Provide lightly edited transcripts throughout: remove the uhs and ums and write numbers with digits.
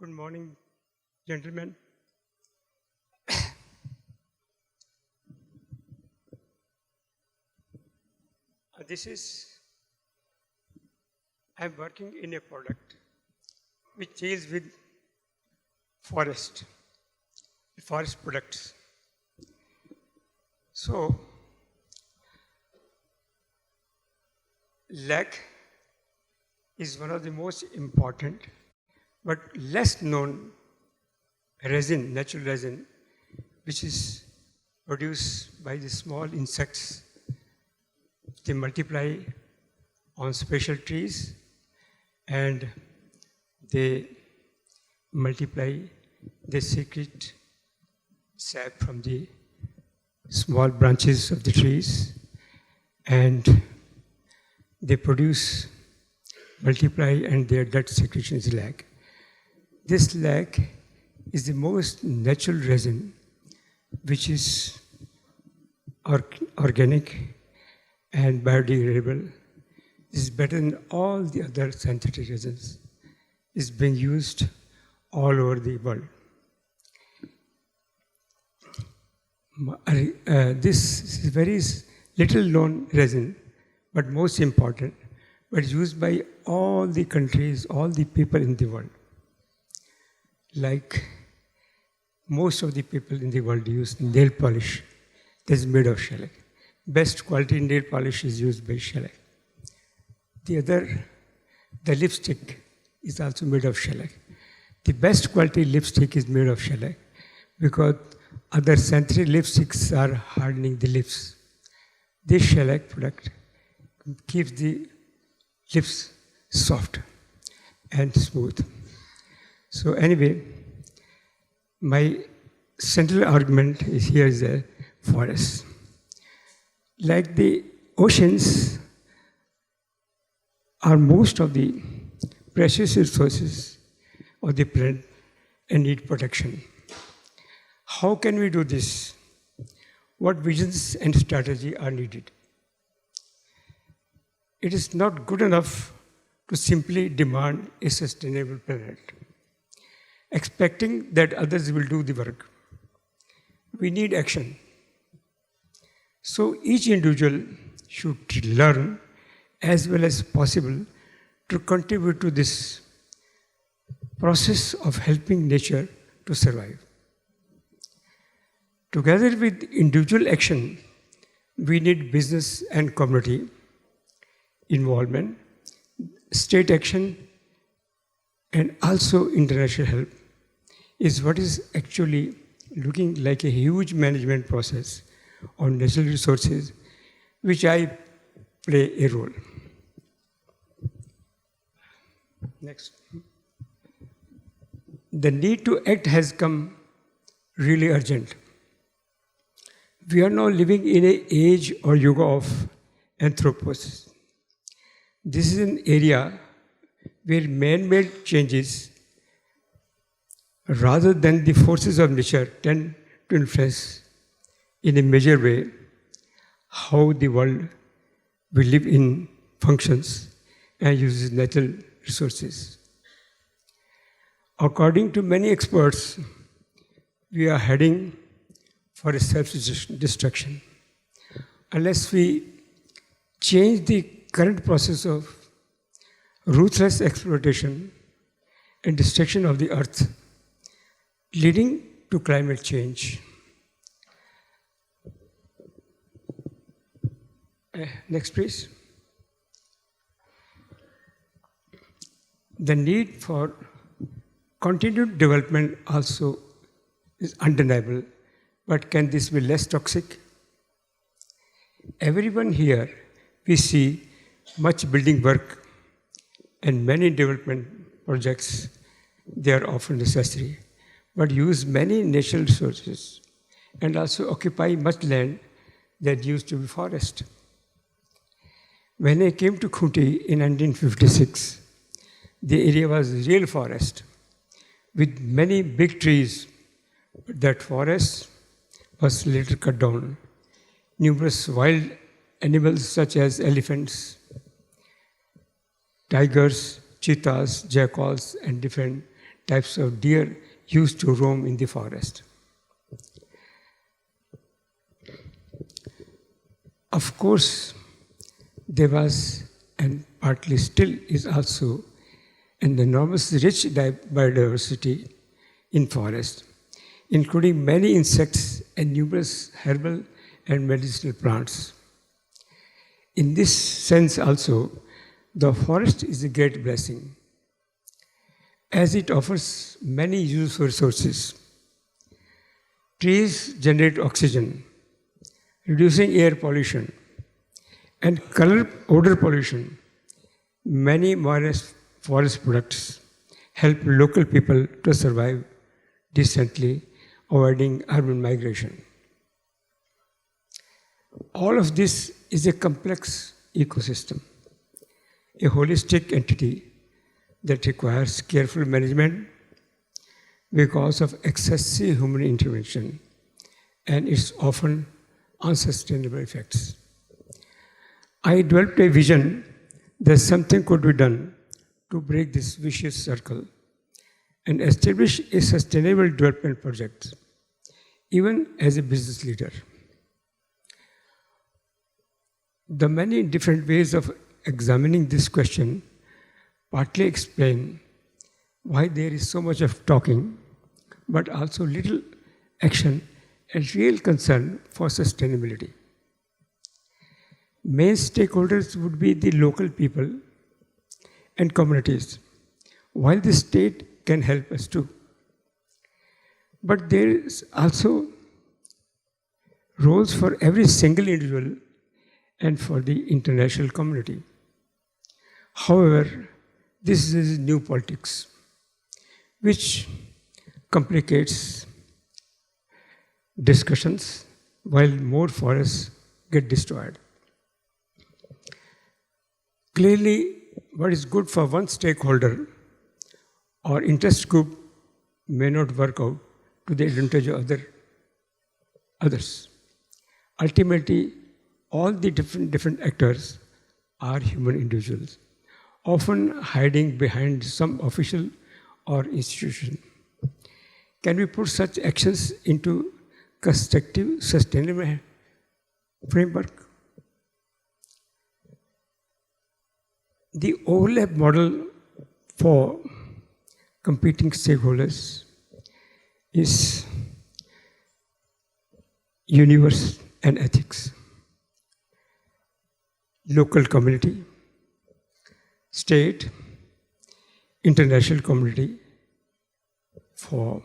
Good morning, gentlemen. I'm working in a product which deals with forest products. So, lac is one of the most important but less known resin, natural resin, which is produced by the small insects. They multiply on special trees and they multiply, they secrete sap from the small branches of the trees and they produce, multiply, and their that secretion is lac. This lac is the most natural resin which is organic and biodegradable. This is better than all the other synthetic resins. It's being used all over the world. This is very little known resin, but most important, but used by all the countries, all the people in the world. Like most of the people in the world use nail polish that is made of shellac. Best quality nail polish is used by shellac. The lipstick is also made of shellac. The best quality lipstick is made of shellac because other synthetic lipsticks are hardening the lips. This shellac product keeps the lips soft and smooth. So anyway, my central argument is the forest. Like the oceans are most of the precious resources of the planet and need protection. How can we do this? What visions and strategy are needed? It is not good enough to simply demand a sustainable planet, expecting that others will do the work. We need action. So each individual should learn as well as possible to contribute to this process of helping nature to survive. Together with individual action, we need business and community involvement, state action, and also international help is what is actually looking like a huge management process on natural resources, which I play a role. Next. The need to act has come really urgent. We are now living in an age or yuga of anthropocene. This is an area where man-made changes rather than the forces of nature tend to influence in a major way how the world we live in functions and uses natural resources. According to many experts, we are heading for a self-destruction. Unless we change the current process of ruthless exploitation and destruction of the earth, leading to climate change. Next, please. The need for continued development also is undeniable, but can this be less toxic? Everyone here, we see much building work and many development projects, they are often necessary, but use many natural resources and also occupy much land that used to be forest. When I came to Khunti in 1956, the area was real forest with many big trees, but that forest was later cut down. Numerous wild animals such as elephants, tigers, cheetahs, jackals, and different types of deer used to roam in the forest. Of course, there was, and partly still is also, an enormous rich biodiversity in forest, including many insects and numerous herbal and medicinal plants. In this sense also, the forest is a great blessing, as it offers many useful resources. Trees generate oxygen, reducing air pollution and odor pollution. Many forest products help local people to survive decently, avoiding urban migration. All of this is a complex ecosystem, a holistic entity that requires careful management because of excessive human intervention and its often unsustainable effects. I developed a vision that something could be done to break this vicious circle and establish a sustainable development project, even as a business leader. The many different ways of examining this question partly explain why there is so much of talking, but also little action and real concern for sustainability. Main stakeholders would be the local people and communities, while the state can help us too. But there is also roles for every single individual and for the international community. However, this is new politics, which complicates discussions while more forests get destroyed. Clearly, what is good for one stakeholder or interest group may not work out to the advantage of others. Ultimately, all the different actors are human individuals, often hiding behind some official or institution. Can we put such actions into constructive, sustainable framework? The overlap model for competing stakeholders is universe and ethics, local community, state, international community. For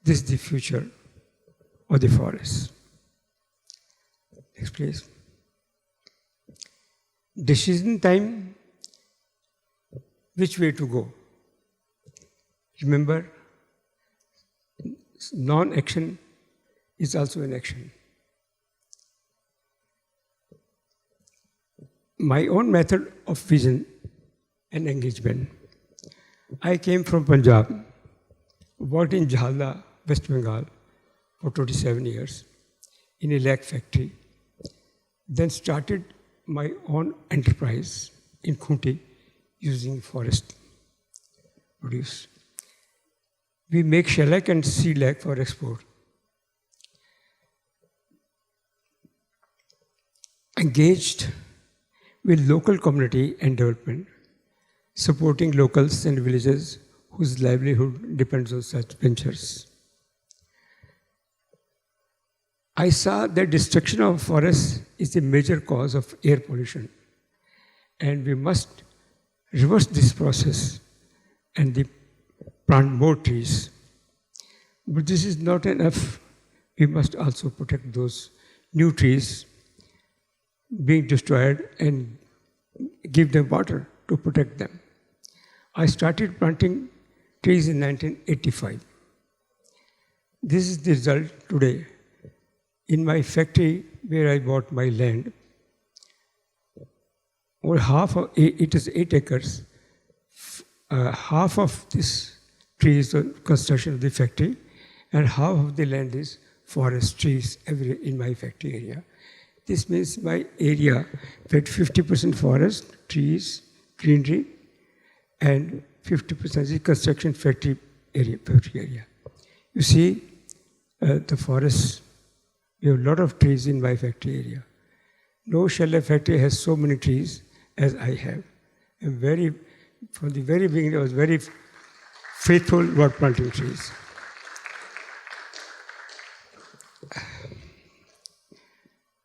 this is the future of the forest. Next, please. Decision time, which way to go? Remember, non-action is also an action. My own method of vision and engagement. I came from Punjab, worked in Jhalda, West Bengal for 27 years in a lag factory, then started my own enterprise in Khunti using forest produce. We make shellac and sea lag for export. Engaged with local community and development, supporting locals and villages whose livelihood depends on such ventures. I saw that destruction of forests is a major cause of air pollution, and we must reverse this process and plant more trees. But this is not enough. We must also protect those new trees being destroyed and give them water to protect them. I started planting trees in 1985. This is the result today. In my factory where I bought my land, over half of it is 8 acres. Half of this tree is the construction of the factory, and half of the land is forest trees in my factory area. This means my area had 50% forest, trees, greenery, and 50% is construction factory area. You see, the forests, we have a lot of trees in my factory area. No shell factory has so many trees as I have. From the very beginning, I was very faithful about planting trees.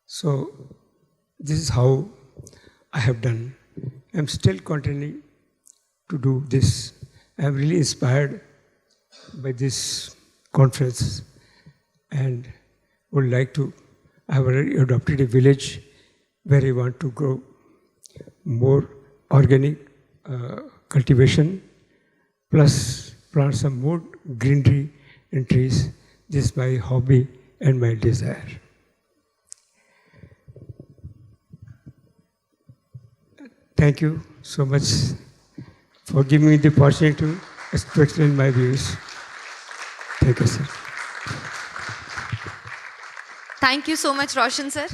So this is how I have done. I'm still continuing to do this. I'm really inspired by this conference and would like to, I have already adopted a village where I want to grow more organic cultivation, plus plant some more greenery and trees. This is my hobby and my desire. Thank you so much for giving me the opportunity to explain my views. Thank you, sir. Thank you so much, Roshan, sir.